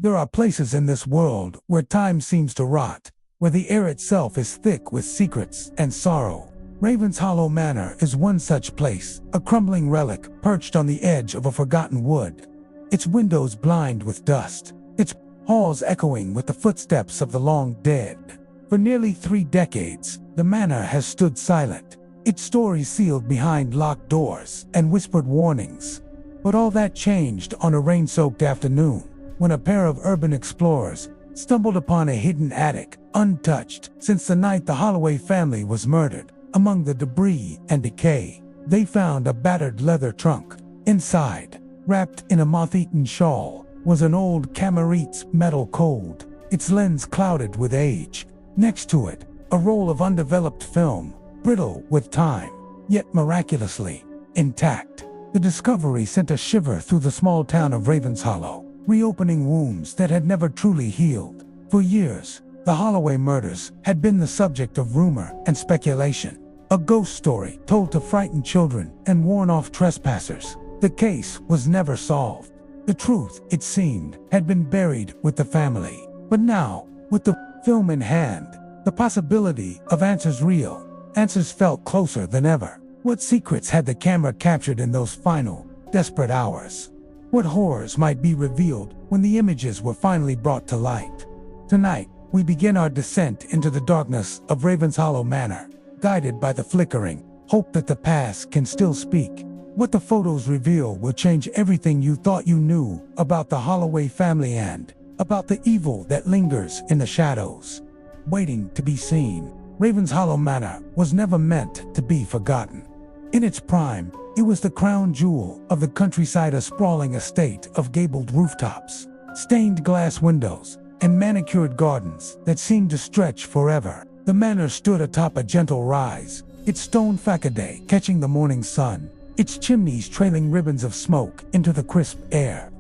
There are places in this world where time seems to rot, where the air itself is thick with secrets and sorrow. Ravenshollow Manor is one such place, a crumbling relic perched on the edge of a forgotten wood. Its windows blind with dust, its halls echoing with the footsteps of the long dead. For nearly 3 decades, the manor has stood silent, its stories sealed behind locked doors and whispered warnings. But all that changed on a rain-soaked afternoon, when a pair of urban explorers stumbled upon a hidden attic, untouched since the night the Holloway family was murdered. Among the debris and decay, they found a battered leather trunk. Inside, wrapped in a moth-eaten shawl, was an old Camarite's metal code, its lens clouded with age. Next to it, a roll of undeveloped film, brittle with time, yet miraculously intact. The discovery sent a shiver through the small town of Ravenshollow, reopening wounds that had never truly healed. For years, the Holloway murders had been the subject of rumor and speculation, a ghost story told to frighten children and warn off trespassers. The case was never solved. The truth, it seemed, had been buried with the family. But now, with the film in hand, the possibility of answers real. Answers felt closer than ever. What secrets had the camera captured in those final, desperate hours? What horrors might be revealed when the images were finally brought to light? Tonight, we begin our descent into the darkness of Ravenshollow Manor, guided by the flickering hope that the past can still speak. What the photos reveal will change everything you thought you knew about the Holloway family and about the evil that lingers in the shadows, waiting to be seen. Ravenshollow Manor was never meant to be forgotten. In its prime, it was the crown jewel of the countryside, a sprawling estate of gabled rooftops, stained glass windows, and manicured gardens that seemed to stretch forever. The manor stood atop a gentle rise, its stone facade catching the morning sun, its chimneys trailing ribbons of smoke into the crisp air.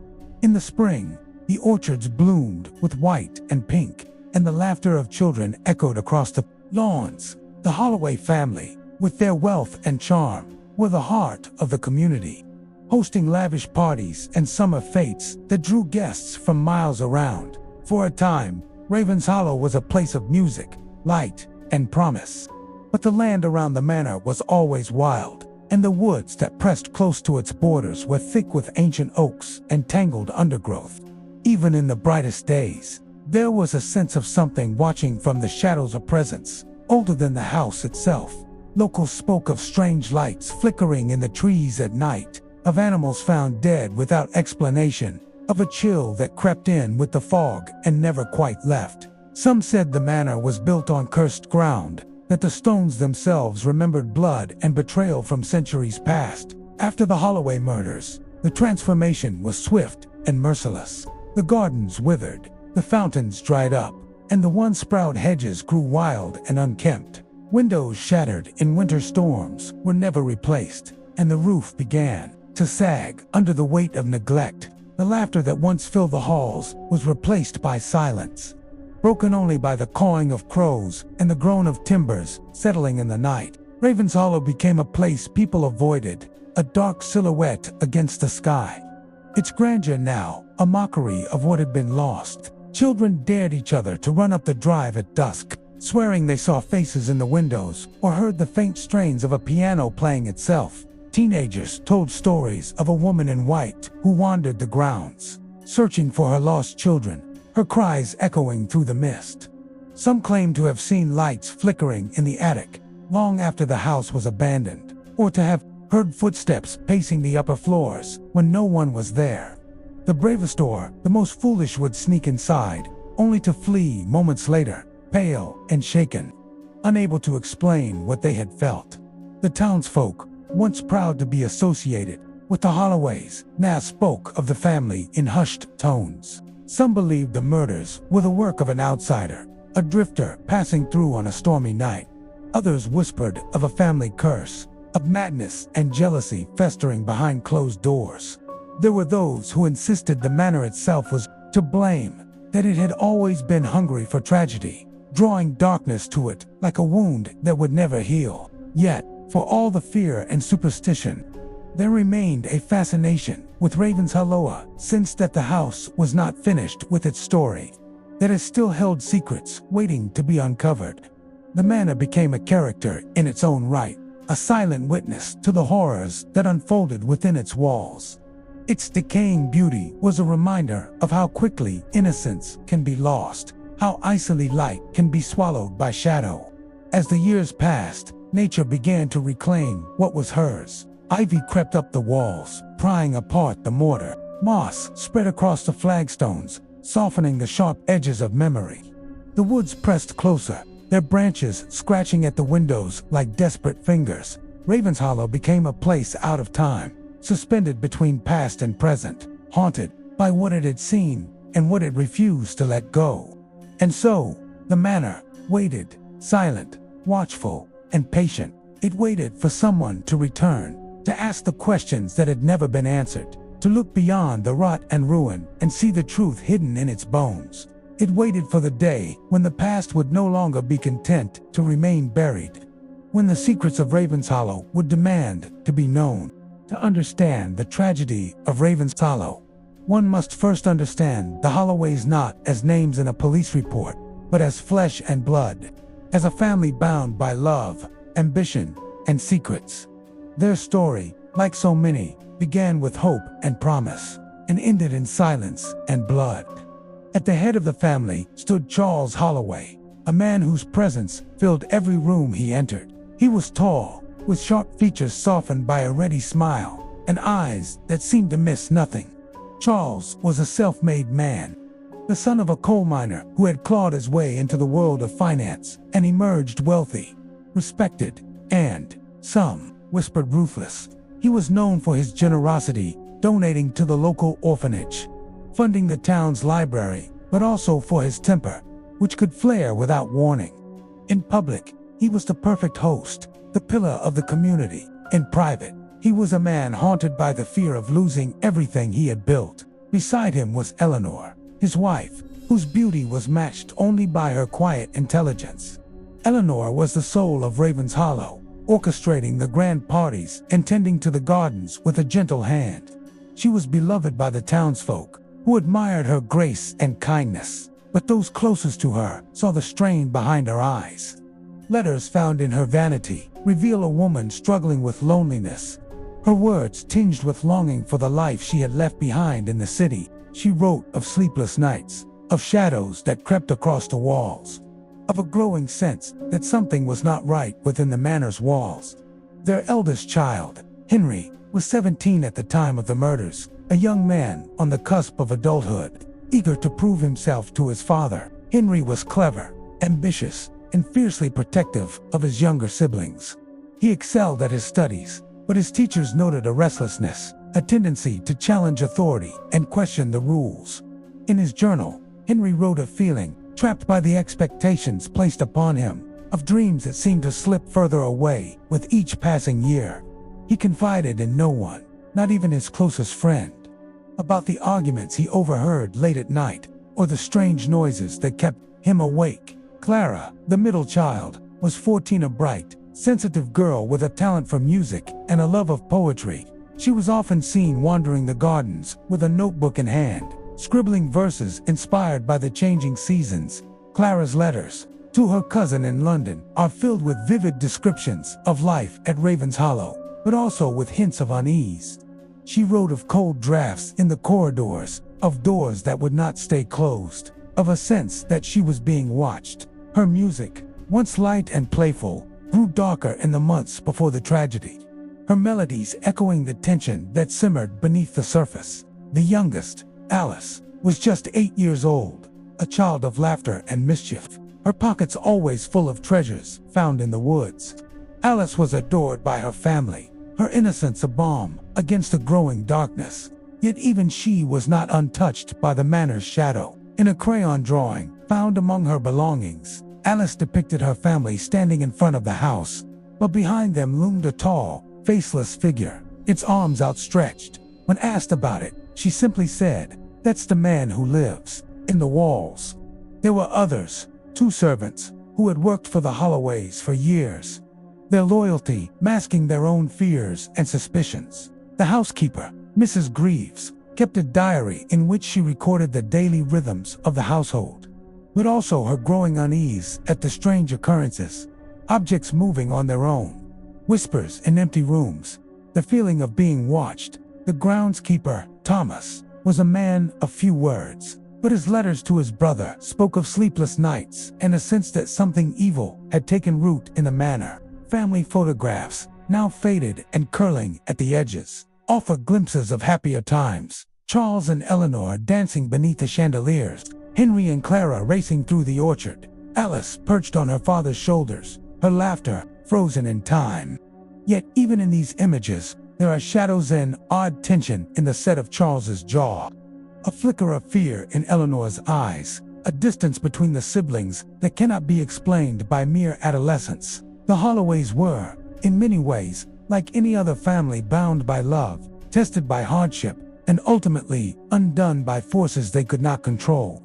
In the spring, the orchards bloomed with white and pink, and the laughter of children echoed across the lawns. The Holloway family, with their wealth and charm, were the heart of the community, hosting lavish parties and summer fetes that drew guests from miles around. For a time, Ravenshollow was a place of music, light, and promise. But the land around the manor was always wild, and the woods that pressed close to its borders were thick with ancient oaks and tangled undergrowth. Even in the brightest days, there was a sense of something watching from the shadows, a presence older than the house itself. Locals spoke of strange lights flickering in the trees at night, of animals found dead without explanation, of a chill that crept in with the fog and never quite left. Some said the manor was built on cursed ground, that the stones themselves remembered blood and betrayal from centuries past. After the Holloway murders, the transformation was swift and merciless. The gardens withered, the fountains dried up, and the once-proud hedges grew wild and unkempt. Windows shattered in winter storms were never replaced, and the roof began to sag under the weight of neglect. The laughter that once filled the halls was replaced by silence, broken only by the cawing of crows and the groan of timbers settling in the night. Ravenshollow became a place people avoided, a dark silhouette against the sky. Its grandeur now, a mockery of what had been lost. Children dared each other to run up the drive at dusk, swearing they saw faces in the windows or heard the faint strains of a piano playing itself. Teenagers told stories of a woman in white who wandered the grounds, searching for her lost children, her cries echoing through the mist. Some claimed to have seen lights flickering in the attic long after the house was abandoned, or to have heard footsteps pacing the upper floors when no one was there. The bravest or the most foolish would sneak inside, only to flee moments later, pale and shaken, unable to explain what they had felt. The townsfolk, once proud to be associated with the Holloways, now spoke of the family in hushed tones. Some believed the murders were the work of an outsider, a drifter passing through on a stormy night. Others whispered of a family curse, of madness and jealousy festering behind closed doors. There were those who insisted the manor itself was to blame, that it had always been hungry for tragedy, drawing darkness to it like a wound that would never heal. Yet, for all the fear and superstition, there remained a fascination with Ravenshollow sensed that the house was not finished with its story, that it still held secrets waiting to be uncovered. The manor became a character in its own right, a silent witness to the horrors that unfolded within its walls. Its decaying beauty was a reminder of how quickly innocence can be lost, how easily light can be swallowed by shadow. As the years passed, nature began to reclaim what was hers. Ivy crept up the walls, prying apart the mortar. Moss spread across the flagstones, softening the sharp edges of memory. The woods pressed closer, their branches scratching at the windows like desperate fingers. Ravenshollow became a place out of time, suspended between past and present, haunted by what it had seen and what it refused to let go. And so, the manor waited, silent, watchful, and patient. It waited for someone to return, to ask the questions that had never been answered, to look beyond the rot and ruin and see the truth hidden in its bones. It waited for the day when the past would no longer be content to remain buried, when the secrets of Ravenshollow would demand to be known. To understand the tragedy of Ravenshollow, one must first understand the Holloways not as names in a police report, but as flesh and blood, as a family bound by love, ambition, and secrets. Their story, like so many, began with hope and promise, and ended in silence and blood. At the head of the family stood Charles Holloway, a man whose presence filled every room he entered. He was tall, with sharp features softened by a ready smile, and eyes that seemed to miss nothing. Charles was a self-made man, the son of a coal miner who had clawed his way into the world of finance and emerged wealthy, respected, and, some whispered, ruthless. He was known for his generosity, donating to the local orphanage, funding the town's library, but also for his temper, which could flare without warning. In public, he was the perfect host, the pillar of the community. In private, he was a man haunted by the fear of losing everything he had built. Beside him was Eleanor, his wife, whose beauty was matched only by her quiet intelligence. Eleanor was the soul of Ravenshollow, orchestrating the grand parties and tending to the gardens with a gentle hand. She was beloved by the townsfolk, who admired her grace and kindness, but those closest to her saw the strain behind her eyes. Letters found in her vanity reveal a woman struggling with loneliness, her words tinged with longing for the life she had left behind in the city. She wrote of sleepless nights, of shadows that crept across the walls, of a growing sense that something was not right within the manor's walls. Their eldest child, Henry, was 17 at the time of the murders, a young man on the cusp of adulthood, eager to prove himself to his father. Henry was clever, ambitious, and fiercely protective of his younger siblings. He excelled at his studies, but his teachers noted a restlessness, a tendency to challenge authority and question the rules. In his journal, Henry wrote of feeling trapped by the expectations placed upon him, of dreams that seemed to slip further away with each passing year. He confided in no one, not even his closest friend, about the arguments he overheard late at night, or the strange noises that kept him awake. Clara, the middle child, was 14, a bright, sensitive girl with a talent for music and a love of poetry. She was often seen wandering the gardens with a notebook in hand, scribbling verses inspired by the changing seasons. Clara's letters to her cousin in London are filled with vivid descriptions of life at Ravenshollow, but also with hints of unease. She wrote of cold drafts in the corridors, of doors that would not stay closed, of a sense that she was being watched. Her music, once light and playful, grew darker in the months before the tragedy, her melodies echoing the tension that simmered beneath the surface. The youngest, Alice, was just 8 years old, a child of laughter and mischief, her pockets always full of treasures found in the woods. Alice was adored by her family, her innocence a balm against the growing darkness. Yet even she was not untouched by the manor's shadow. In a crayon drawing found among her belongings, Alice depicted her family standing in front of the house, but behind them loomed a tall, faceless figure, its arms outstretched. When asked about it, she simply said, "That's the man who lives in the walls." There were others, 2 servants, who had worked for the Holloways for years, their loyalty masking their own fears and suspicions. The housekeeper, Mrs. Greaves kept a diary in which she recorded the daily rhythms of the household, but also her growing unease at the strange occurrences, objects moving on their own, whispers in empty rooms, the feeling of being watched. The groundskeeper, Thomas, was a man of few words, but his letters to his brother spoke of sleepless nights and a sense that something evil had taken root in the manor. Family photographs, now faded and curling at the edges, offer glimpses of happier times. Charles and Eleanor dancing beneath the chandeliers, Henry and Clara racing through the orchard, Alice perched on her father's shoulders, her laughter frozen in time. Yet even in these images, there are shadows and odd tension in the set of Charles's jaw. A flicker of fear in Eleanor's eyes, a distance between the siblings that cannot be explained by mere adolescence. The Holloways were, in many ways, like any other family bound by love, tested by hardship, and ultimately undone by forces they could not control.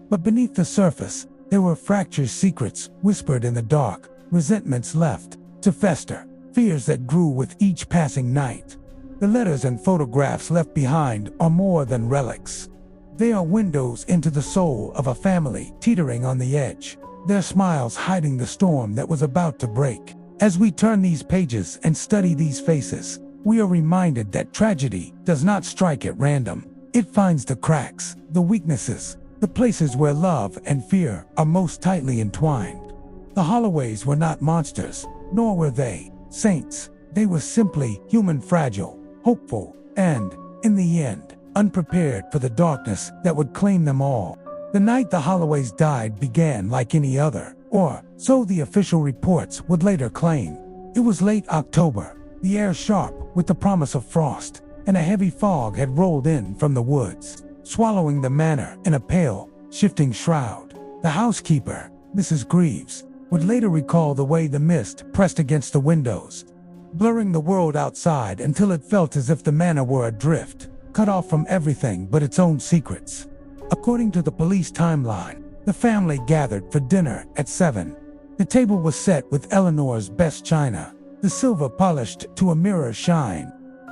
But beneath the surface, there were fractured secrets whispered in the dark, resentments left to fester, fears that grew with each passing night. The letters and photographs left behind are more than relics. They are windows into the soul of a family teetering on the edge, their smiles hiding the storm that was about to break. As we turn these pages and study these faces, we are reminded that tragedy does not strike at random. It finds the cracks, the weaknesses, the places where love and fear are most tightly entwined. The Holloways were not monsters, nor were they saints. They were simply human, fragile, hopeful, and, in the end, unprepared for the darkness that would claim them all. The night the Holloways died began like any other, or so the official reports would later claim. It was late October, the air sharp with the promise of frost, and a heavy fog had rolled in from the woods, swallowing the manor in a pale, shifting shroud. The housekeeper, Mrs. Greaves, would later recall the way the mist pressed against the windows, blurring the world outside until it felt as if the manor were adrift, cut off from everything but its own secrets. According to the police timeline, the family gathered for dinner at 7. The table was set with Eleanor's best china, the silver polished to a mirror shine.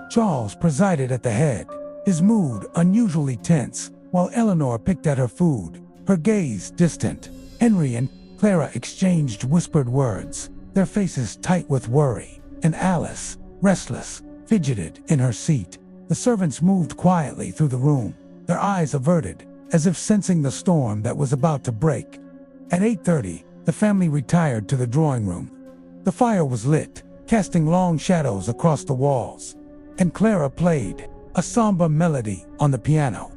Charles presided at the head, his mood unusually tense, while Eleanor picked at her food, her gaze distant. Henry and Clara exchanged whispered words, their faces tight with worry, and Alice, restless, fidgeted in her seat. The servants moved quietly through the room, their eyes averted, as if sensing the storm that was about to break. At 8:30, the family retired to the drawing room. The fire was lit, casting long shadows across the walls, and Clara played a somber melody on the piano.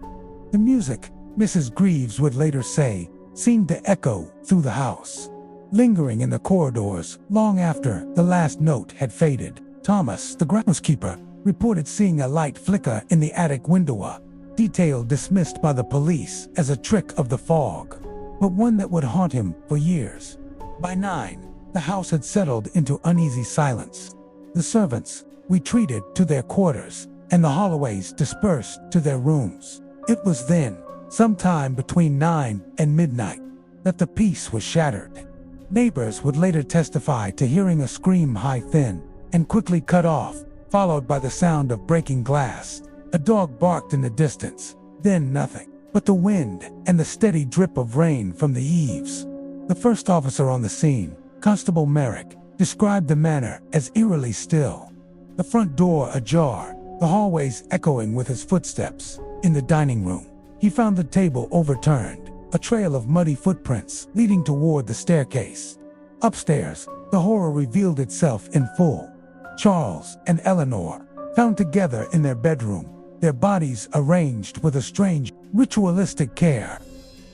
The music, Mrs. Greaves would later say, seemed to echo through the house, lingering in the corridors long after the last note had faded. Thomas, the groundskeeper, reported seeing a light flicker in the attic window, a detail dismissed by the police as a trick of the fog, but one that would haunt him for years. By 9, the house had settled into uneasy silence. The servants retreated to their quarters, and the Holloways dispersed to their rooms. It was then, sometime between 9 and midnight, that the peace was shattered. Neighbors would later testify to hearing a scream high-thin and quickly cut off, followed by the sound of breaking glass. A dog barked in the distance, then nothing but the wind and the steady drip of rain from the eaves. The first officer on the scene, Constable Merrick, described the manor as eerily still. The front door ajar, the hallways echoing with his footsteps. In the dining room, he found the table overturned, a trail of muddy footprints leading toward the staircase. Upstairs, the horror revealed itself in full. Charles and Eleanor, found together in their bedroom, their bodies arranged with a strange, ritualistic care.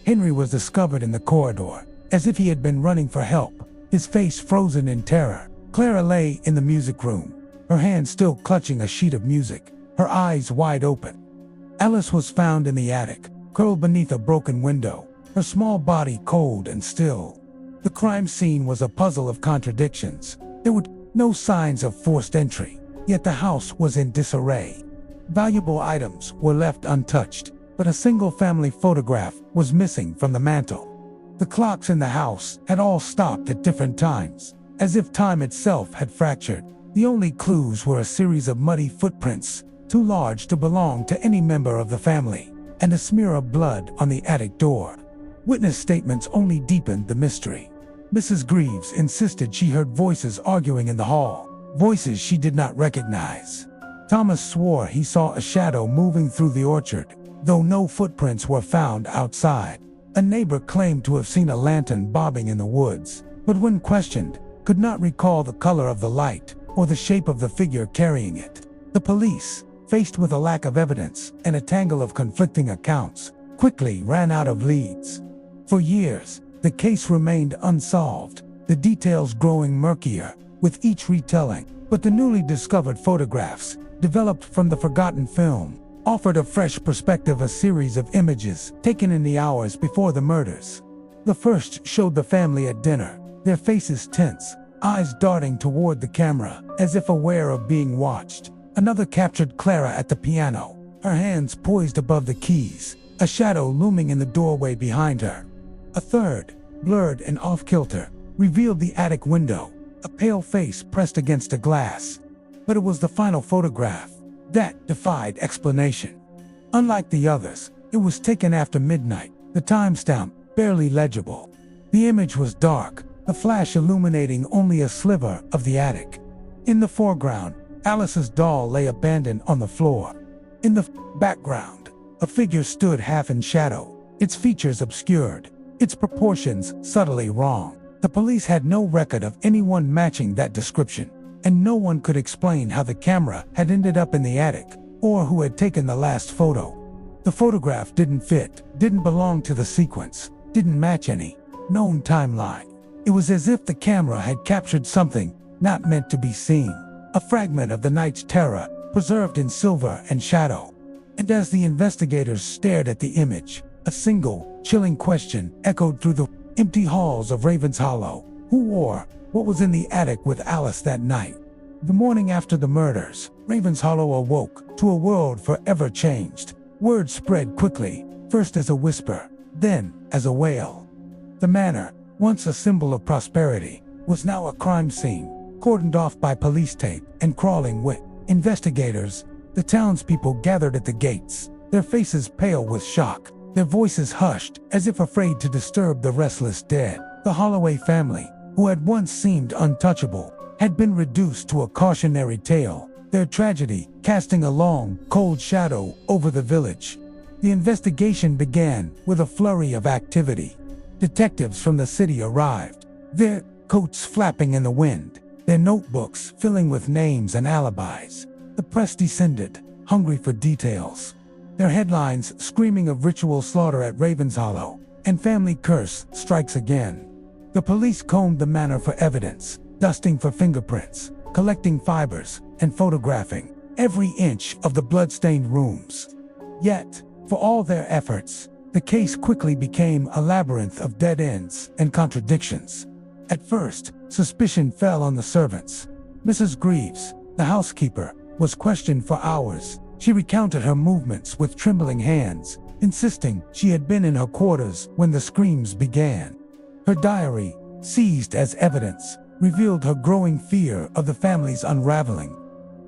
Henry was discovered in the corridor, as if he had been running for help, his face frozen in terror. Clara lay in the music room, her hand still clutching a sheet of music, her eyes wide open. Alice was found in the attic, curled beneath a broken window, her small body cold and still. The crime scene was a puzzle of contradictions. There were no signs of forced entry, yet the house was in disarray. Valuable items were left untouched, but a single family photograph was missing from the mantel. The clocks in the house had all stopped at different times, as if time itself had fractured. The only clues were a series of muddy footprints, too large to belong to any member of the family, and a smear of blood on the attic door. Witness statements only deepened the mystery. Mrs. Greaves insisted she heard voices arguing in the hall, voices she did not recognize. Thomas swore he saw a shadow moving through the orchard, though no footprints were found outside. A neighbor claimed to have seen a lantern bobbing in the woods, but when questioned, could not recall the color of the light or the shape of the figure carrying it. The police, faced with a lack of evidence and a tangle of conflicting accounts, quickly ran out of leads. For years, the case remained unsolved, the details growing murkier with each retelling, but the newly discovered photographs, developed from the forgotten film, offered a fresh perspective, a series of images taken in the hours before the murders. The first showed the family at dinner, their faces tense, eyes darting toward the camera, as if aware of being watched. Another captured Clara at the piano, her hands poised above the keys, a shadow looming in the doorway behind her. A third, blurred and off-kilter, revealed the attic window, a pale face pressed against a glass. But it was the final photograph that defied explanation. Unlike the others, it was taken after midnight, the timestamp barely legible. The image was dark, the flash illuminating only a sliver of the attic. In the foreground, Alice's doll lay abandoned on the floor. In the background, a figure stood half in shadow, its features obscured, its proportions subtly wrong. The police had no record of anyone matching that description, and no one could explain how the camera had ended up in the attic, or who had taken the last photo. The photograph didn't fit, didn't belong to the sequence, didn't match any known timeline. It was as if the camera had captured something not meant to be seen, a fragment of the night's terror, preserved in silver and shadow. And as the investigators stared at the image, a single, chilling question echoed through the empty halls of Ravenshollow. Who or what was in the attic with Alice that night? The morning after the murders, Ravenshollow awoke to a world forever changed. Word spread quickly, first as a whisper, then as a wail. The manor, once a symbol of prosperity, was now a crime scene, cordoned off by police tape and crawling with investigators. The townspeople gathered at the gates, their faces pale with shock, their voices hushed as if afraid to disturb the restless dead. The Holloway family, who had once seemed untouchable, had been reduced to a cautionary tale, their tragedy casting a long, cold shadow over the village. The investigation began with a flurry of activity. Detectives from the city arrived, their coats flapping in the wind, their notebooks filling with names and alibis. The press descended, hungry for details, their headlines screaming of ritual slaughter at Ravenshollow and family curse strikes again. The police combed the manor for evidence, dusting for fingerprints, collecting fibers, and photographing every inch of the blood-stained rooms. Yet, for all their efforts, the case quickly became a labyrinth of dead ends and contradictions. At first, suspicion fell on the servants. Mrs. Greaves, the housekeeper, was questioned for hours. She recounted her movements with trembling hands, insisting she had been in her quarters when the screams began. Her diary, seized as evidence, revealed her growing fear of the family's unraveling,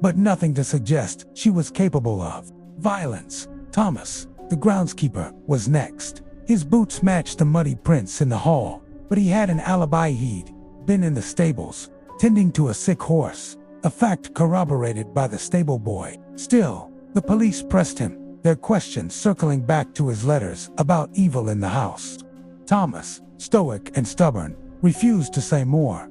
but nothing to suggest she was capable of violence. Thomas, the groundskeeper, was next. His boots matched the muddy prints in the hall, but he had an alibi. He'd been in the stables, tending to a sick horse, a fact corroborated by the stable boy. Still, the police pressed him, their questions circling back to his letters about evil in the house. Thomas, stoic and stubborn, refused to say more.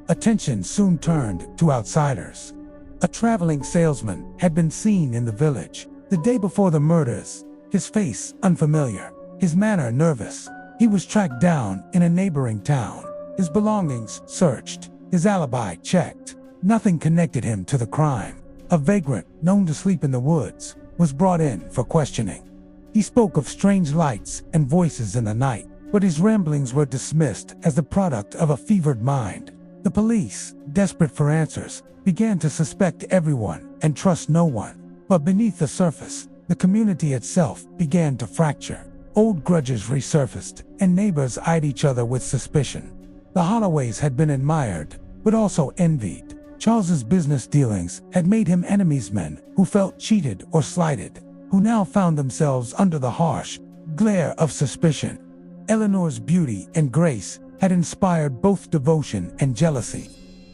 Attention soon turned to outsiders. A traveling salesman had been seen in the village the day before the murders, his face unfamiliar, his manner nervous. He was tracked down in a neighboring town, his belongings searched, his alibi checked. Nothing connected him to the crime. A vagrant, known to sleep in the woods, was brought in for questioning. He spoke of strange lights and voices in the night, but his ramblings were dismissed as the product of a fevered mind. The police, desperate for answers, began to suspect everyone and trust no one. But beneath the surface, the community itself began to fracture. Old grudges resurfaced, and neighbors eyed each other with suspicion. The Holloways had been admired, but also envied. Charles's business dealings had made him enemies, men who felt cheated or slighted, who now found themselves under the harsh glare of suspicion. Eleanor's beauty and grace had inspired both devotion and jealousy.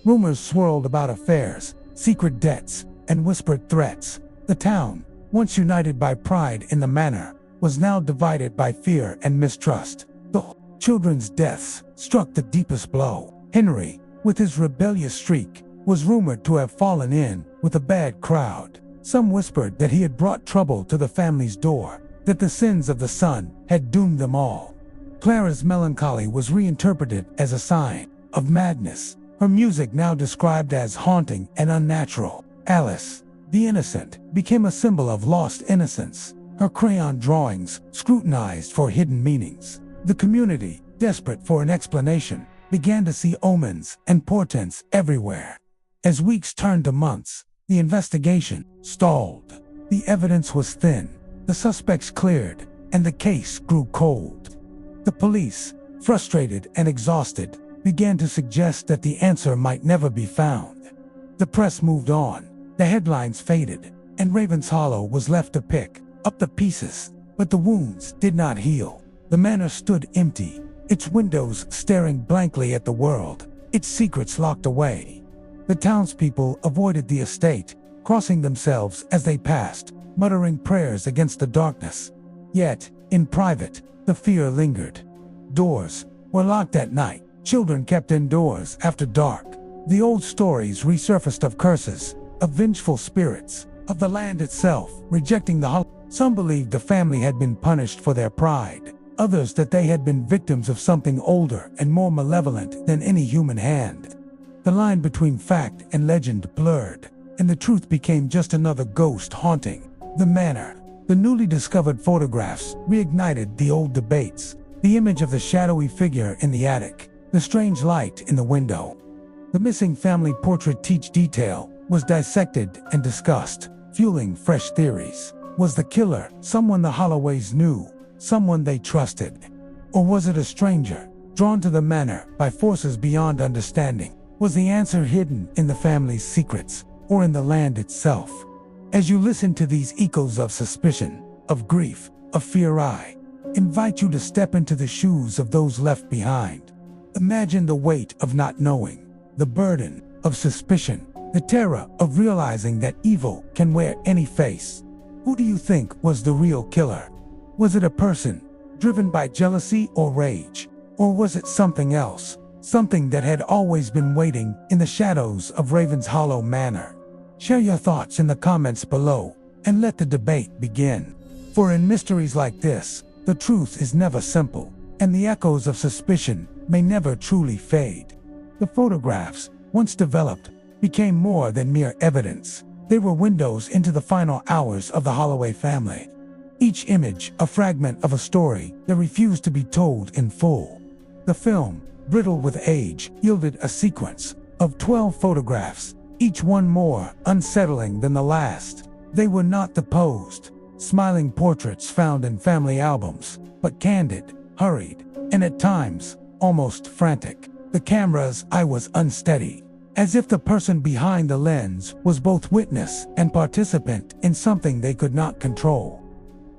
Rumors swirled about affairs, secret debts, and whispered threats. The town, once united by pride in the manor, was now divided by fear and mistrust. The children's deaths struck the deepest blow. Henry, with his rebellious streak, was rumored to have fallen in with a bad crowd. Some whispered that he had brought trouble to the family's door, that the sins of the son had doomed them all. Clara's melancholy was reinterpreted as a sign of madness, her music now described as haunting and unnatural. Alice, the innocent, became a symbol of lost innocence, her crayon drawings scrutinized for hidden meanings. The community, desperate for an explanation, began to see omens and portents everywhere. As weeks turned to months, the investigation stalled. The evidence was thin, the suspects cleared, and the case grew cold. The police, frustrated and exhausted, began to suggest that the answer might never be found. The press moved on, the headlines faded, and Ravenshollow was left to pick up the pieces, but the wounds did not heal. The manor stood empty, its windows staring blankly at the world, its secrets locked away. The townspeople avoided the estate, crossing themselves as they passed, muttering prayers against the darkness. Yet, in private, the fear lingered. Doors were locked at night, children kept indoors after dark. The old stories resurfaced of curses, of vengeful spirits, of the land itself rejecting the holiday. Some believed the family had been punished for their pride, others that they had been victims of something older and more malevolent than any human hand. The line between fact and legend blurred, and the truth became just another ghost haunting the manor. The newly discovered photographs reignited the old debates, the image of the shadowy figure in the attic, the strange light in the window. The missing family portrait each detail was dissected and discussed, fueling fresh theories. Was the killer someone the Holloways knew, someone they trusted? Or was it a stranger, drawn to the manor by forces beyond understanding? Was the answer hidden in the family's secrets, or in the land itself? As you listen to these echoes of suspicion, of grief, of fear, I invite you to step into the shoes of those left behind. Imagine the weight of not knowing, the burden of suspicion, the terror of realizing that evil can wear any face. Who do you think was the real killer? Was it a person, driven by jealousy or rage? Or was it something else, something that had always been waiting in the shadows of Ravenshollow Manor? Share your thoughts in the comments below, and let the debate begin. For in mysteries like this, the truth is never simple, and the echoes of suspicion may never truly fade. The photographs, once developed, became more than mere evidence. They were windows into the final hours of the Holloway family. Each image a fragment of a story that refused to be told in full. The film, brittle with age, yielded a sequence of 12 photographs, each one more unsettling than the last. They were not the posed, smiling portraits found in family albums, but candid, hurried, and at times, almost frantic. The camera's eye was unsteady, as if the person behind the lens was both witness and participant in something they could not control.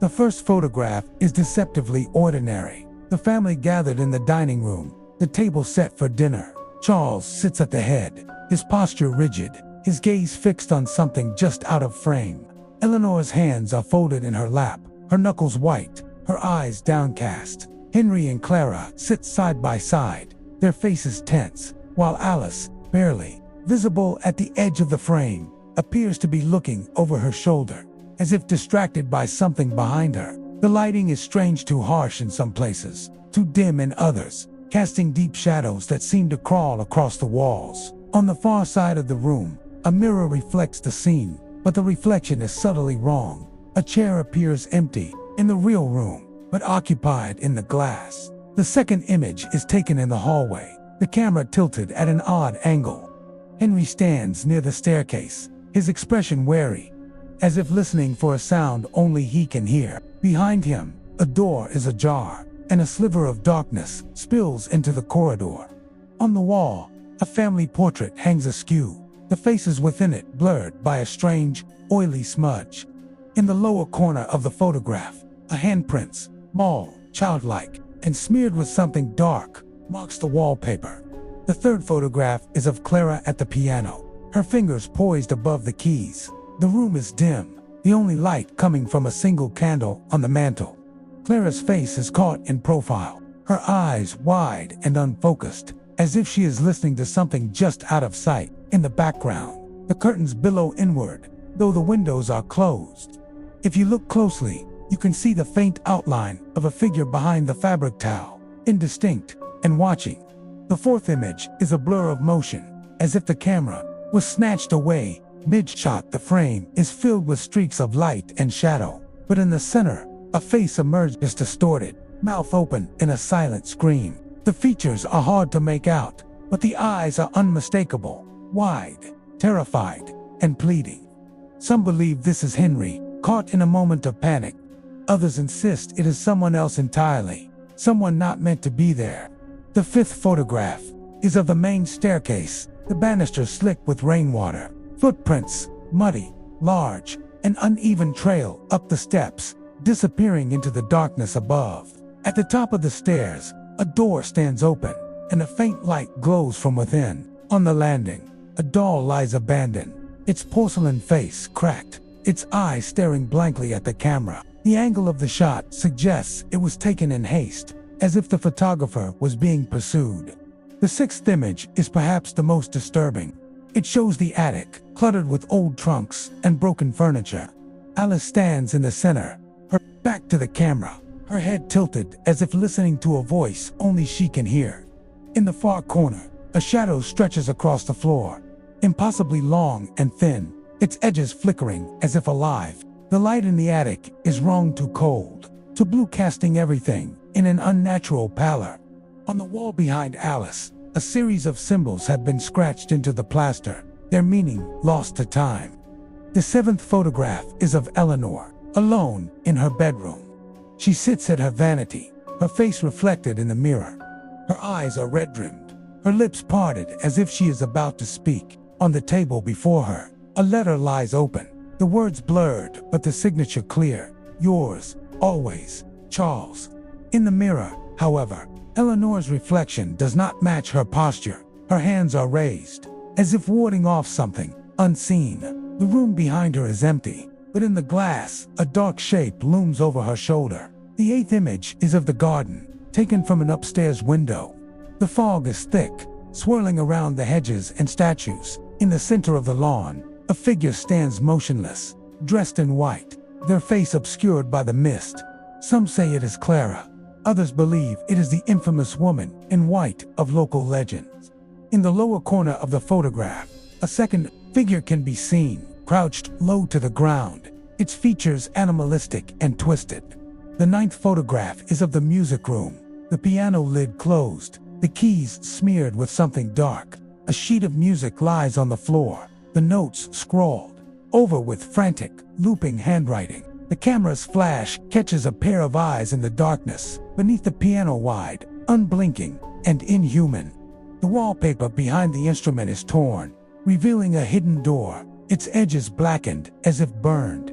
The first photograph is deceptively ordinary. The family gathered in the dining room, the table set for dinner. Charles sits at the head, his posture rigid, his gaze fixed on something just out of frame. Eleanor's hands are folded in her lap, her knuckles white, her eyes downcast. Henry and Clara sit side by side, their faces tense, while Alice, barely visible at the edge of the frame, appears to be looking over her shoulder, as if distracted by something behind her. The lighting is strange, too harsh in some places, too dim in others, casting deep shadows that seem to crawl across the walls. On the far side of the room, a mirror reflects the scene, but the reflection is subtly wrong. A chair appears empty in the real room, but occupied in the glass. The second image is taken in the hallway, the camera tilted at an odd angle. Henry stands near the staircase, his expression wary, as if listening for a sound only he can hear. Behind him, a door is ajar, and a sliver of darkness spills into the corridor. On the wall, a family portrait hangs askew, the the faces within it blurred by a strange, oily smudge. In the lower corner of the photograph, a handprint, small, childlike, and smeared with something dark, marks the wallpaper. The third photograph is of Clara at the piano, her fingers poised above the keys. The room is dim, the only light coming from a single candle on the mantel. Clara's face is caught in profile, her eyes wide and unfocused, as if she is listening to something just out of sight. In the background, the curtains billow inward, though the windows are closed. If you look closely, you can see the faint outline of a figure behind the fabric towel, indistinct and watching. The fourth image is a blur of motion, as if the camera was snatched away mid-shot. The frame is filled with streaks of light and shadow, but in the center, a face emerges distorted, mouth open in a silent scream. The features are hard to make out, but the eyes are unmistakable, wide, terrified, and pleading. Some believe this is Henry, caught in a moment of panic. Others insist it is someone else entirely, someone not meant to be there. The fifth photograph is of the main staircase, the banister slick with rainwater, footprints, muddy, large, an uneven trail up the steps, disappearing into the darkness above. At the top of the stairs, a door stands open, and a faint light glows from within. On the landing, a doll lies abandoned, its porcelain face cracked, its eyes staring blankly at the camera. The angle of the shot suggests it was taken in haste, as if the photographer was being pursued. The sixth image is perhaps the most disturbing. It shows the attic, cluttered with old trunks and broken furniture. Alice stands in the center, her back to the camera, her head tilted as if listening to a voice only she can hear. In the far corner, a shadow stretches across the floor, impossibly long and thin, its edges flickering as if alive. The light in the attic is wrung too cold, too blue, casting everything in an unnatural pallor. On the wall behind Alice, a series of symbols have been scratched into the plaster, their meaning lost to time. The seventh photograph is of Eleanor, alone in her bedroom. She sits at her vanity, her face reflected in the mirror. Her eyes are red-rimmed, her lips parted as if she is about to speak. On the table before her, a letter lies open, the words blurred but the signature clear. Yours, always, Charles. In the mirror, however, Eleanor's reflection does not match her posture. Her hands are raised, as if warding off something unseen. The room behind her is empty, but in the glass, a dark shape looms over her shoulder. The eighth image is of the garden, taken from an upstairs window. The fog is thick, swirling around the hedges and statues. In the center of the lawn, a figure stands motionless, dressed in white, their face obscured by the mist. Some say it is Clara. Others believe it is the infamous woman in white of local legends. In the lower corner of the photograph, a second figure can be seen, crouched low to the ground, its features animalistic and twisted. The ninth photograph is of the music room, the piano lid closed, the keys smeared with something dark. A sheet of music lies on the floor, the notes scrawled over with frantic, looping handwriting. The camera's flash catches a pair of eyes in the darkness, beneath the piano, wide, unblinking, and inhuman. The wallpaper behind the instrument is torn, revealing a hidden door, its edges blackened as if burned.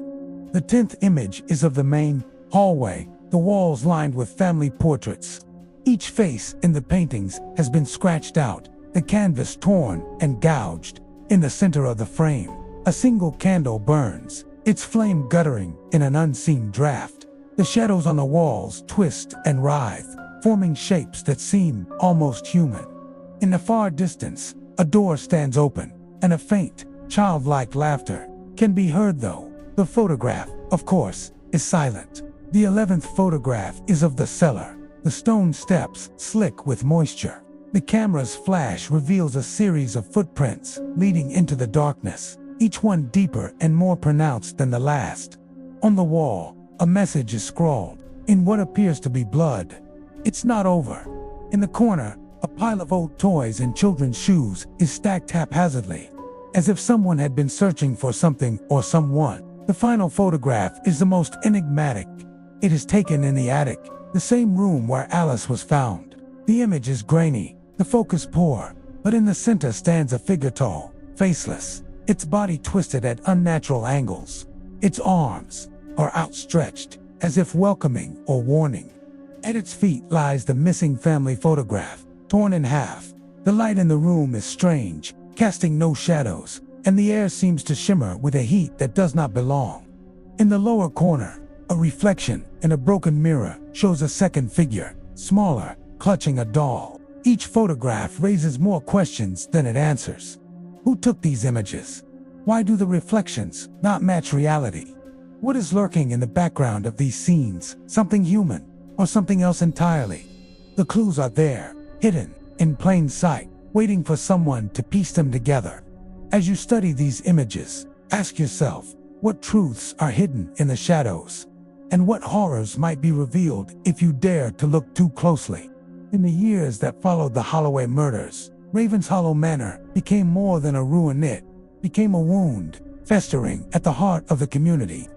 The 10th image is of the main hallway, the walls lined with family portraits. Each face in the paintings has been scratched out, the canvas torn and gouged. In the center of the frame, a single candle burns, its flame guttering in an unseen draft. The shadows on the walls twist and writhe, forming shapes that seem almost human. In the far distance, a door stands open, and a faint, childlike laughter can be heard, though the photograph, of course, is silent. The 11th photograph is of the cellar, the stone steps slick with moisture. The camera's flash reveals a series of footprints leading into the darkness, each one deeper and more pronounced than the last. On the wall, a message is scrawled, in what appears to be blood. It's not over. In the corner, a pile of old toys and children's shoes is stacked haphazardly, as if someone had been searching for something or someone. The final photograph is the most enigmatic. It is taken in the attic, the same room where Alice was found. The image is grainy, the focus poor, but in the center stands a figure tall, faceless, its body twisted at unnatural angles. Its arms are outstretched, as if welcoming or warning. At its feet lies the missing family photograph, torn in half. The light in the room is strange, casting no shadows, and the air seems to shimmer with a heat that does not belong. In the lower corner, a reflection in a broken mirror shows a second figure, smaller, clutching a doll. Each photograph raises more questions than it answers. Who took these images? Why do the reflections not match reality? What is lurking in the background of these scenes? Something human, or something else entirely? The clues are there, hidden, in plain sight, waiting for someone to piece them together. As you study these images, ask yourself, what truths are hidden in the shadows? And what horrors might be revealed if you dare to look too closely? In the years that followed the Holloway murders, Ravenshollow Manor became more than a ruin. It became a wound, festering at the heart of the community.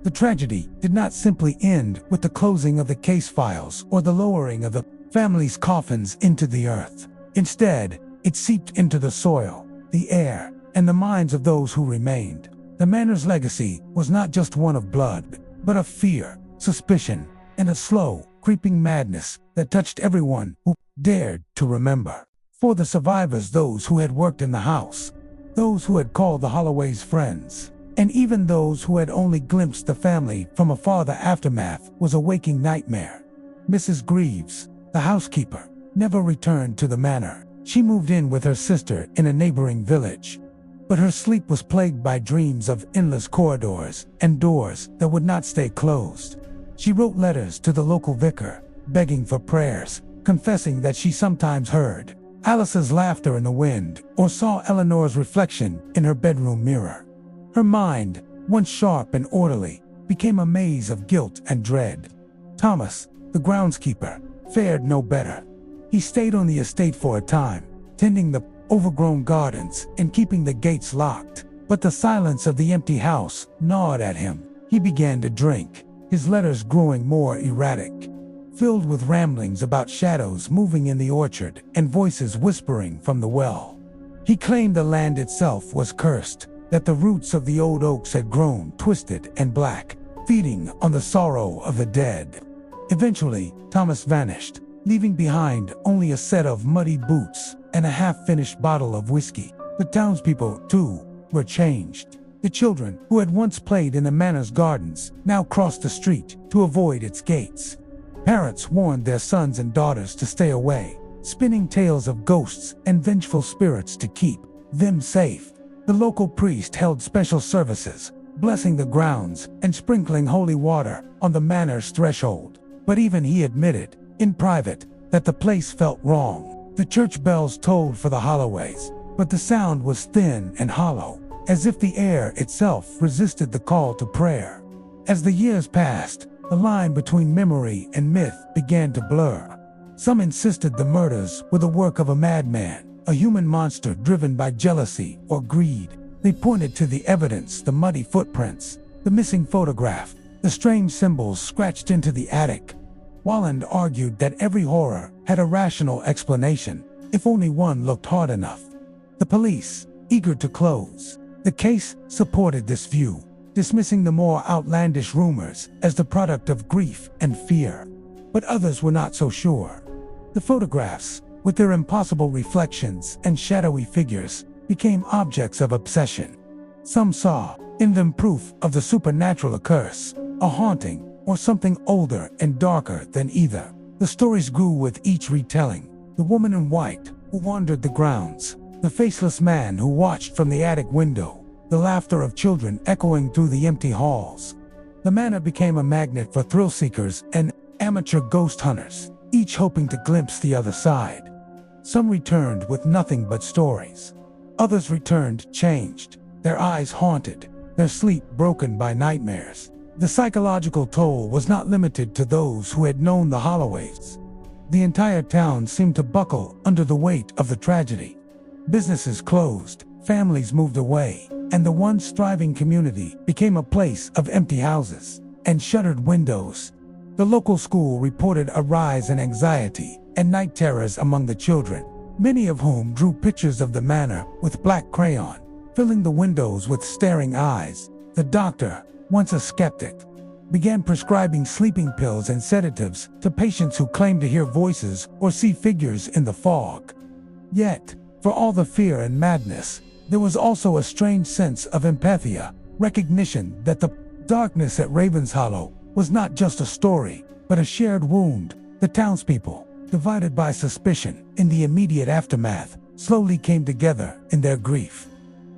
The tragedy did not simply end with the closing of the case files or the lowering of the family's coffins into the earth. Instead, it seeped into the soil, the air, and the minds of those who remained. The manor's legacy was not just one of blood, but of fear, suspicion, and a slow, creeping madness that touched everyone who dared to remember. For the survivors, those who had worked in the house, those who had called the Holloways friends, and even those who had only glimpsed the family from afar, the aftermath was a waking nightmare. Mrs. Greaves, the housekeeper, never returned to the manor. She moved in with her sister in a neighboring village. But her sleep was plagued by dreams of endless corridors and doors that would not stay closed. She wrote letters to the local vicar, begging for prayers, confessing that she sometimes heard Alice's laughter in the wind or saw Eleanor's reflection in her bedroom mirror. Her mind, once sharp and orderly, became a maze of guilt and dread. Thomas, the groundskeeper, fared no better. He stayed on the estate for a time, tending the overgrown gardens and keeping the gates locked. But the silence of the empty house gnawed at him. He began to drink, his letters growing more erratic, filled with ramblings about shadows moving in the orchard and voices whispering from the well. He claimed the land itself was cursed, that the roots of the old oaks had grown twisted and black, feeding on the sorrow of the dead. Eventually, Thomas vanished, leaving behind only a set of muddy boots and a half-finished bottle of whiskey. The townspeople, too, were changed. The children, who had once played in the manor's gardens, now crossed the street to avoid its gates. Parents warned their sons and daughters to stay away, spinning tales of ghosts and vengeful spirits to keep them safe. The local priest held special services, blessing the grounds and sprinkling holy water on the manor's threshold. But even he admitted, in private, that the place felt wrong. The church bells tolled for the Holloways, but the sound was thin and hollow, as if the air itself resisted the call to prayer. As the years passed, the line between memory and myth began to blur. Some insisted the murders were the work of a madman, a human monster driven by jealousy or greed. They pointed to the evidence, the muddy footprints, the missing photograph, the strange symbols scratched into the attic. Walland argued that every horror had a rational explanation, if only one looked hard enough. The police, eager to close the case, supported this view, dismissing the more outlandish rumors as the product of grief and fear. But others were not so sure. The photographs, with their impossible reflections and shadowy figures, became objects of obsession. Some saw in them proof of the supernatural, a curse, a haunting, or something older and darker than either. The stories grew with each retelling. The woman in white who wandered the grounds, the faceless man who watched from the attic window, the laughter of children echoing through the empty halls. The manor became a magnet for thrill-seekers and amateur ghost hunters, each hoping to glimpse the other side. Some returned with nothing but stories. Others returned changed, their eyes haunted, their sleep broken by nightmares. The psychological toll was not limited to those who had known the Holloways. The entire town seemed to buckle under the weight of the tragedy. Businesses closed, families moved away, and the once thriving community became a place of empty houses and shuttered windows. The local school reported a rise in anxiety and night terrors among the children, many of whom drew pictures of the manor with black crayon, filling the windows with staring eyes. The doctor, once a skeptic, began prescribing sleeping pills and sedatives to patients who claimed to hear voices or see figures in the fog. Yet, for all the fear and madness, there was also a strange sense of empathy, recognition that the darkness at Ravenshollow was not just a story, but a shared wound. The townspeople, divided by suspicion in the immediate aftermath, slowly came together in their grief.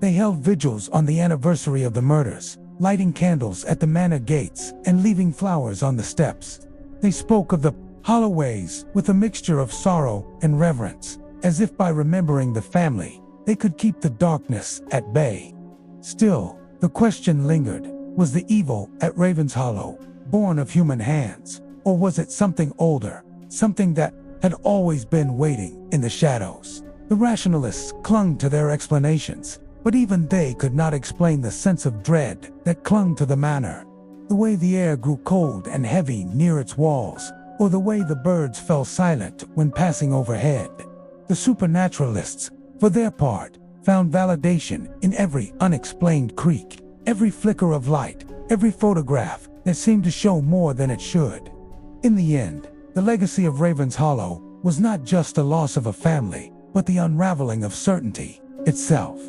They held vigils on the anniversary of the murders, lighting candles at the manor gates and leaving flowers on the steps. They spoke of the Holloways with a mixture of sorrow and reverence, as if by remembering the family, they could keep the darkness at bay. Still, the question lingered: was the evil at Ravenshollow born of human hands, or was it something older, something that had always been waiting in the shadows? The rationalists clung to their explanations, but even they could not explain the sense of dread that clung to the manor. The way the air grew cold and heavy near its walls, or the way the birds fell silent when passing overhead. The supernaturalists, for their part, found validation in every unexplained creak, every flicker of light, every photograph that seemed to show more than it should. In the end, the legacy of Ravenshollow was not just the loss of a family, but the unraveling of certainty itself.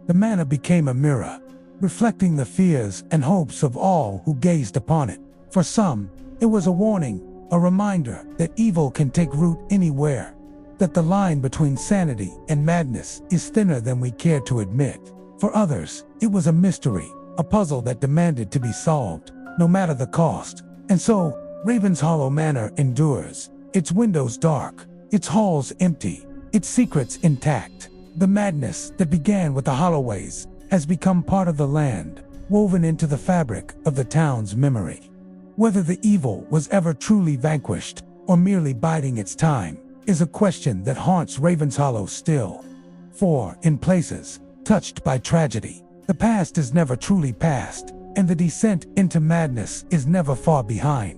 The manor became a mirror, reflecting the fears and hopes of all who gazed upon it. For some, it was a warning, a reminder that evil can take root anywhere, that the line between sanity and madness is thinner than we care to admit. For others, it was a mystery, a puzzle that demanded to be solved, no matter the cost. And so, Ravenshollow Manor endures, its windows dark, its halls empty, its secrets intact. The madness that began with the Holloways has become part of the land, woven into the fabric of the town's memory. Whether the evil was ever truly vanquished, or merely biding its time, is a question that haunts Ravenshollow still. For, in places touched by tragedy, the past is never truly past, and the descent into madness is never far behind.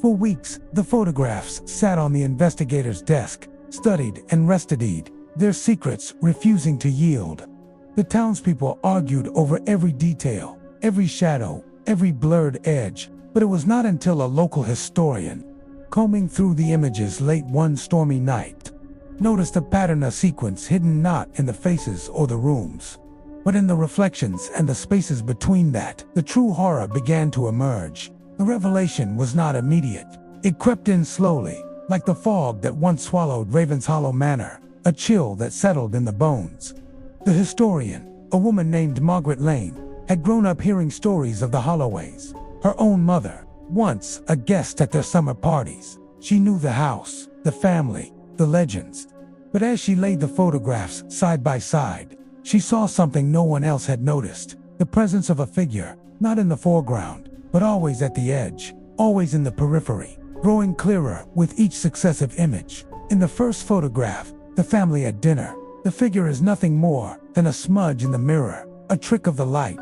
For weeks, the photographs sat on the investigator's desk, studied and restudied, their secrets refusing to yield. The townspeople argued over every detail, every shadow, every blurred edge, but it was not until a local historian, combing through the images late one stormy night, noticed a pattern, a sequence hidden not in the faces or the rooms, but in the reflections and the spaces between that, the true horror began to emerge. The revelation was not immediate. It crept in slowly, like the fog that once swallowed Ravenshollow Manor, a chill that settled in the bones. The historian, a woman named Margaret Lane, had grown up hearing stories of the Holloways. Her own mother, once a guest at their summer parties. She knew the house, the family, the legends. But as she laid the photographs side by side, she saw something no one else had noticed: the presence of a figure, not in the foreground, but always at the edge, always in the periphery, growing clearer with each successive image. In the first photograph, the family at dinner, the figure is nothing more than a smudge in the mirror, a trick of the light.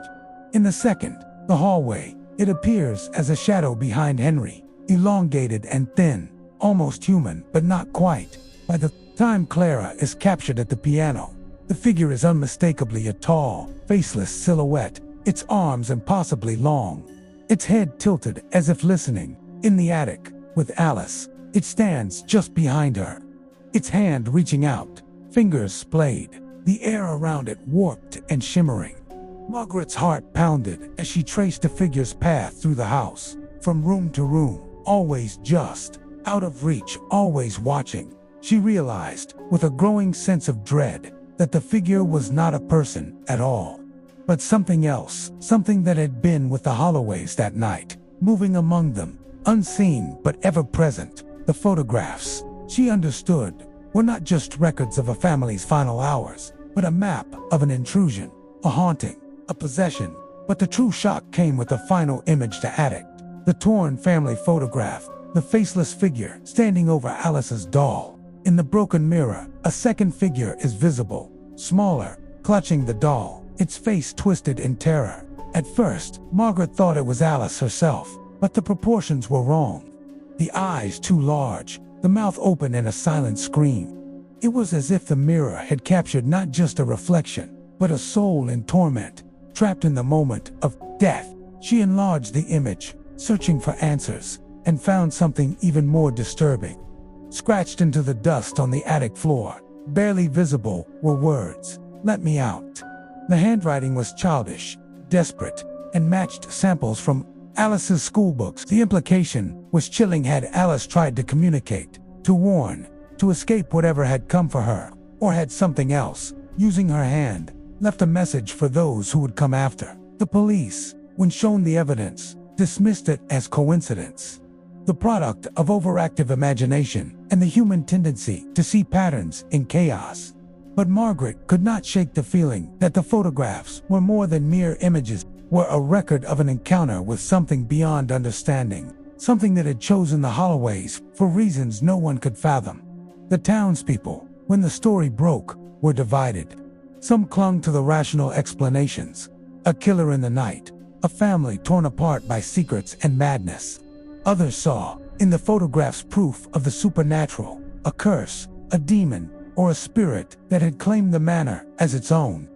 In the second, the hallway, it appears as a shadow behind Henry, elongated and thin, almost human, but not quite. By the time Clara is captured at the piano, the figure is unmistakably a tall, faceless silhouette, its arms impossibly long, its head tilted as if listening. In the attic, with Alice, it stands just behind her, its hand reaching out, fingers splayed, the air around it warped and shimmering. Margaret's heart pounded as she traced the figure's path through the house, from room to room, always just, out of reach, always watching. She realized, with a growing sense of dread, that the figure was not a person at all, but something else, something that had been with the Holloways that night, moving among them, unseen but ever present. The photographs, she understood, were not just records of a family's final hours, but a map of an intrusion, a haunting, a possession. But the true shock came with the final image to addict, the torn family photograph, the faceless figure standing over Alice's doll. In the broken mirror, a second figure is visible, smaller, clutching the doll, its face twisted in terror. At first, Margaret thought it was Alice herself, but the proportions were wrong. The eyes too large, the mouth open in a silent scream. It was as if the mirror had captured not just a reflection, but a soul in torment, trapped in the moment of death. She enlarged the image, searching for answers, and found something even more disturbing. Scratched into the dust on the attic floor, barely visible, were words, "Let me out." The handwriting was childish, desperate, and matched samples from Alice's schoolbooks. The implication was chilling. Had Alice tried to communicate, to warn, to escape whatever had come for her, or had something else, using her hand, left a message for those who would come after? The police, when shown the evidence, dismissed it as coincidence, the product of overactive imagination and the human tendency to see patterns in chaos. But Margaret could not shake the feeling that the photographs were more than mere images, were a record of an encounter with something beyond understanding, something that had chosen the Holloways for reasons no one could fathom. The townspeople, when the story broke, were divided. Some clung to the rational explanations: a killer in the night, a family torn apart by secrets and madness. Others saw in the photographs proof of the supernatural, a curse, a demon, or a spirit that had claimed the manor as its own.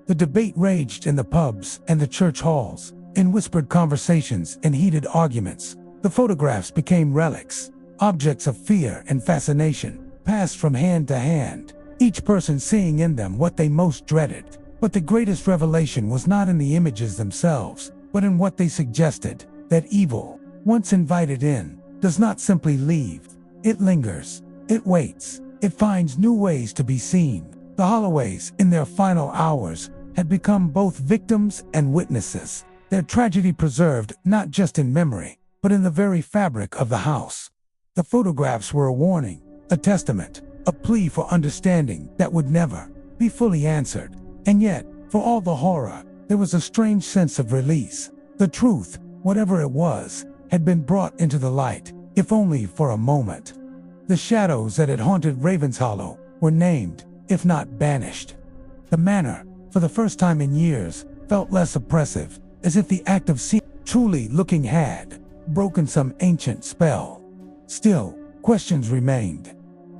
The debate raged in the pubs and the church halls, in whispered conversations and heated arguments. The photographs became relics, objects of fear and fascination, passed from hand to hand, each person seeing in them what they most dreaded. But the greatest revelation was not in the images themselves, but in what they suggested: that evil, once invited in, does not simply leave. It lingers, it waits, it finds new ways to be seen. The Holloways, in their final hours, had become both victims and witnesses, their tragedy preserved not just in memory, but in the very fabric of the house. The photographs were a warning, a testament, a plea for understanding that would never be fully answered. And yet, for all the horror, there was a strange sense of release. The truth, whatever it was, had been brought into the light, if only for a moment. The shadows that had haunted Ravenshollow were named, if not banished. The manor, for the first time in years, felt less oppressive, as if the act of truly looking had broken some ancient spell. Still, questions remained.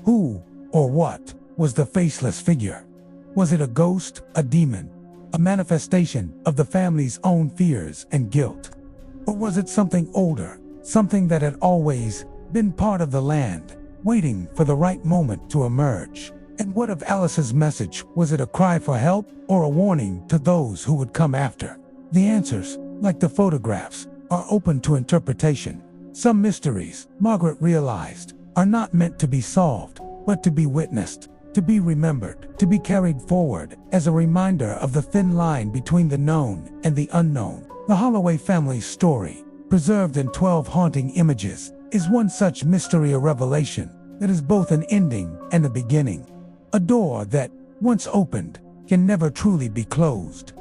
Who, or what, was the faceless figure? Was it a ghost, a demon, a manifestation of the family's own fears and guilt? Or was it something older, something that had always been part of the land, waiting for the right moment to emerge? And what of Alice's message? Was it a cry for help, or a warning to those who would come after? The answers, like the photographs, are open to interpretation. Some mysteries, Margaret realized, are not meant to be solved, but to be witnessed, to be remembered, to be carried forward as a reminder of the thin line between the known and the unknown. The Holloway family's story, preserved in 12 haunting images, is one such mystery, a revelation that is both an ending and a beginning. A door that, once opened, can never truly be closed.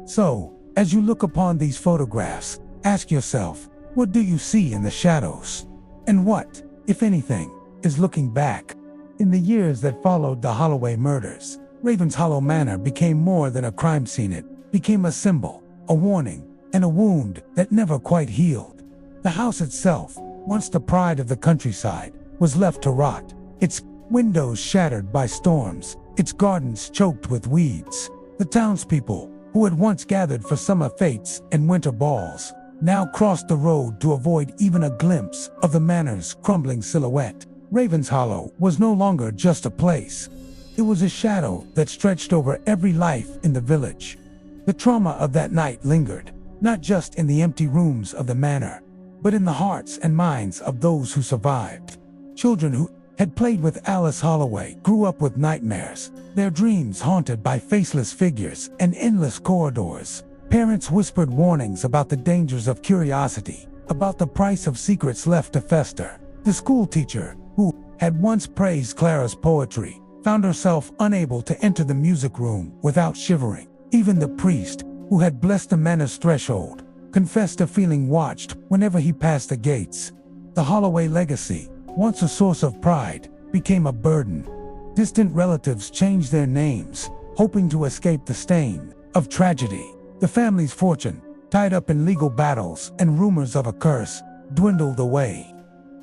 So, as you look upon these photographs, ask yourself, what do you see in the shadows? And what, if anything, is looking back? In the years that followed the Holloway murders, Ravenshollow Manor became more than a crime scene. It became a symbol, a warning, and a wound that never quite healed. The house itself, once the pride of the countryside, was left to rot, its windows shattered by storms, its gardens choked with weeds. The townspeople, who had once gathered for summer fetes and winter balls, now crossed the road to avoid even a glimpse of the manor's crumbling silhouette. Ravenshollow was no longer just a place. It was a shadow that stretched over every life in the village. The trauma of that night lingered, not just in the empty rooms of the manor, but in the hearts and minds of those who survived. Children who had played with Alice Holloway grew up with nightmares, their dreams haunted by faceless figures and endless corridors. Parents whispered warnings about the dangers of curiosity, about the price of secrets left to fester. The schoolteacher, who had once praised Clara's poetry, found herself unable to enter the music room without shivering. Even the priest, who had blessed the manor's threshold, confessed to feeling watched whenever he passed the gates. The Holloway legacy, once a source of pride, became a burden. Distant relatives changed their names, hoping to escape the stain of tragedy. The family's fortune, tied up in legal battles and rumors of a curse, dwindled away.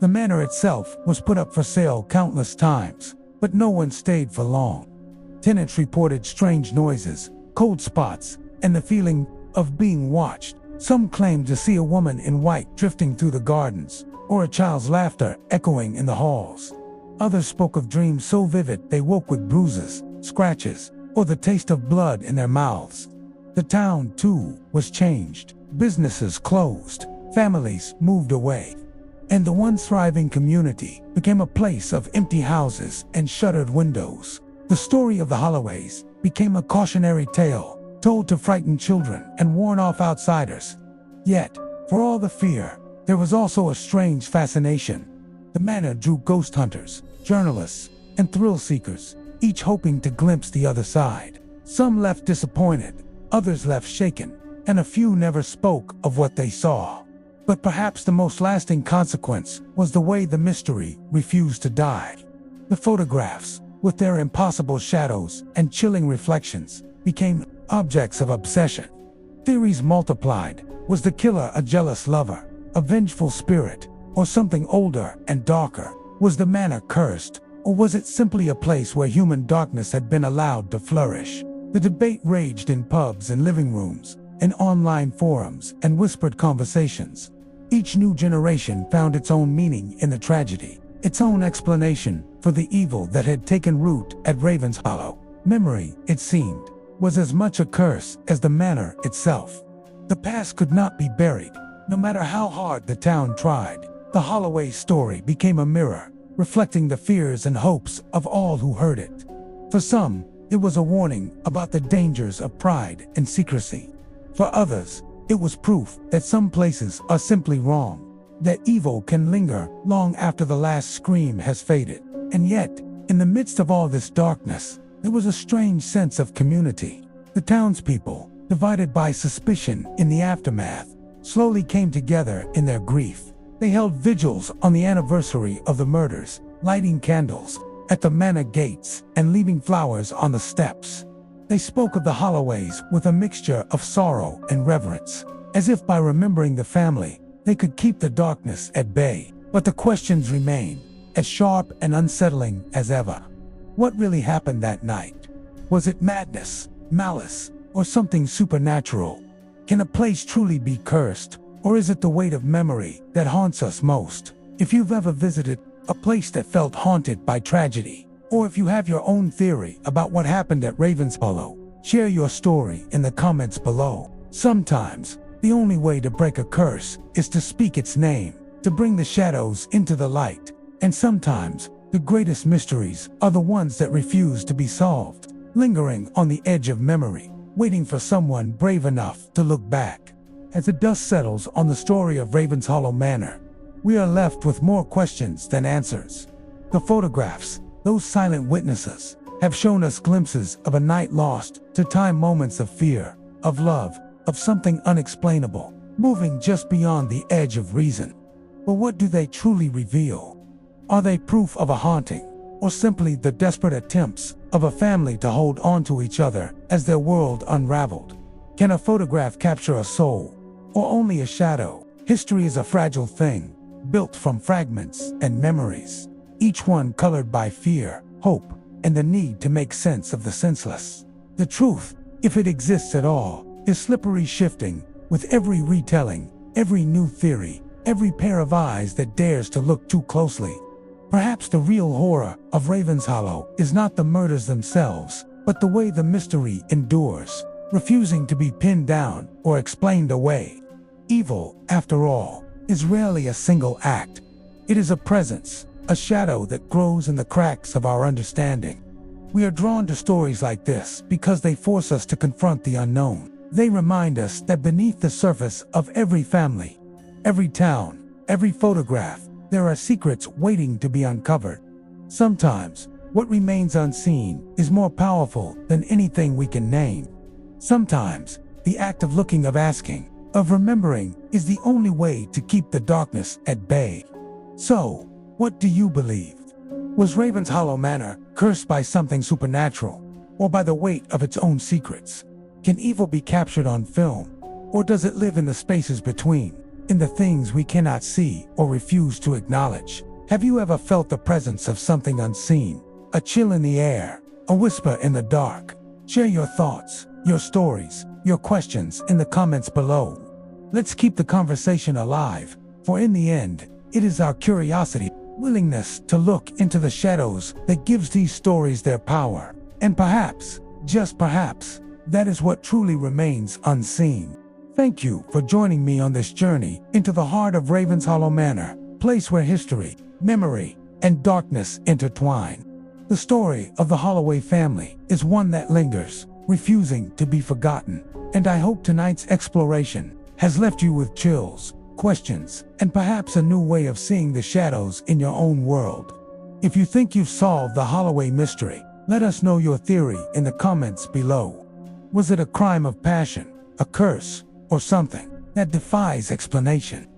The manor itself was put up for sale countless times, but no one stayed for long. Tenants reported strange noises, cold spots, and the feeling of being watched. Some claimed to see a woman in white drifting through the gardens, or a child's laughter echoing in the halls. Others spoke of dreams so vivid they woke with bruises, scratches, or the taste of blood in their mouths. The town, too, was changed. Businesses closed, families moved away, and the once thriving community became a place of empty houses and shuttered windows. The story of the Holloways became a cautionary tale, told to frighten children and warn off outsiders. Yet, for all the fear, there was also a strange fascination. The manor drew ghost hunters, journalists, and thrill seekers, each hoping to glimpse the other side. Some left disappointed, others left shaken, and a few never spoke of what they saw. But perhaps the most lasting consequence was the way the mystery refused to die. The photographs, with their impossible shadows and chilling reflections, became objects of obsession. Theories multiplied. Was the killer a jealous lover, a vengeful spirit, or something older and darker? Was the manor cursed, or was it simply a place where human darkness had been allowed to flourish? The debate raged in pubs and living rooms, in online forums and whispered conversations. Each new generation found its own meaning in the tragedy, its own explanation for the evil that had taken root at Ravenshollow. Memory, it seemed, was as much a curse as the manor itself. The past could not be buried, no matter how hard the town tried. The Holloway story became a mirror, reflecting the fears and hopes of all who heard it. For some, it was a warning about the dangers of pride and secrecy. For others, it was proof that some places are simply wrong, that evil can linger long after the last scream has faded. And yet, in the midst of all this darkness, there was a strange sense of community. The townspeople, divided by suspicion in the aftermath, slowly came together in their grief. They held vigils on the anniversary of the murders, lighting candles at the manor gates and leaving flowers on the steps. They spoke of the Holloways with a mixture of sorrow and reverence, as if by remembering the family, they could keep the darkness at bay. But the questions remain, as sharp and unsettling as ever. What really happened that night? Was it madness, malice, or something supernatural? Can a place truly be cursed, or is it the weight of memory that haunts us most? If you've ever visited a place that felt haunted by tragedy, or if you have your own theory about what happened at Ravenshollow, share your story in the comments below. Sometimes, the only way to break a curse is to speak its name, to bring the shadows into the light. And sometimes, the greatest mysteries are the ones that refuse to be solved, lingering on the edge of memory, waiting for someone brave enough to look back. As the dust settles on the story of Ravenshollow Manor, we are left with more questions than answers. The photographs, those silent witnesses, have shown us glimpses of a night lost to time, moments of fear, of love, of something unexplainable, moving just beyond the edge of reason. But what do they truly reveal? Are they proof of a haunting, or simply the desperate attempts of a family to hold on to each other as their world unraveled? Can a photograph capture a soul, or only a shadow? History is a fragile thing, built from fragments and memories, each one colored by fear, hope, and the need to make sense of the senseless. The truth, if it exists at all, is slippery, shifting with every retelling, every new theory, every pair of eyes that dares to look too closely. Perhaps the real horror of Ravenshollow is not the murders themselves, but the way the mystery endures, refusing to be pinned down or explained away. Evil, after all, is rarely a single act. It is a presence, a shadow that grows in the cracks of our understanding. We are drawn to stories like this because they force us to confront the unknown. They remind us that beneath the surface of every family, every town, every photograph, there are secrets waiting to be uncovered. Sometimes, what remains unseen is more powerful than anything we can name. Sometimes, the act of looking, of asking, of remembering, is the only way to keep the darkness at bay. So, what do you believe? Was Ravenshollow Manor cursed by something supernatural, or by the weight of its own secrets? Can evil be captured on film, or does it live in the spaces between, in the things we cannot see or refuse to acknowledge? Have you ever felt the presence of something unseen, a chill in the air, a whisper in the dark? Share your thoughts. your stories, your questions in the comments below. Let's keep the conversation alive, for in the end, it is our curiosity, willingness to look into the shadows that gives these stories their power. And perhaps, just perhaps, that is what truly remains unseen. Thank you for joining me on this journey into the heart of Ravenshollow Manor, place where history, memory, and darkness intertwine. The story of the Holloway family is one that lingers, refusing to be forgotten, and I hope tonight's exploration has left you with chills, questions, and perhaps a new way of seeing the shadows in your own world. If you think you've solved the Holloway mystery, let us know your theory in the comments below. Was it a crime of passion, a curse, or something that defies explanation?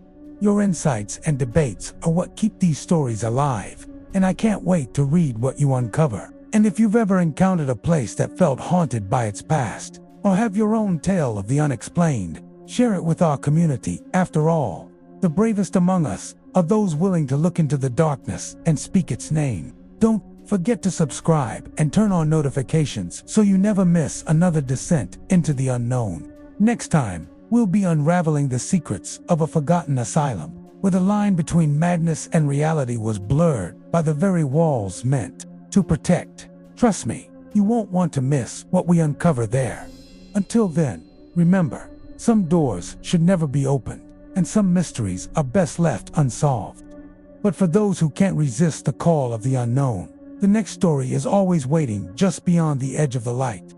Your insights and debates are what keep these stories alive, and I can't wait to read what you uncover. And if you've ever encountered a place that felt haunted by its past, or have your own tale of the unexplained, share it with our community. After all, the bravest among us are those willing to look into the darkness and speak its name. Don't forget to subscribe and turn on notifications so you never miss another descent into the unknown. Next time, we'll be unraveling the secrets of a forgotten asylum, where the line between madness and reality was blurred by the very walls meant to protect. Trust me, you won't want to miss what we uncover there. Until then, remember, some doors should never be opened, and some mysteries are best left unsolved. But for those who can't resist the call of the unknown, the next story is always waiting just beyond the edge of the light.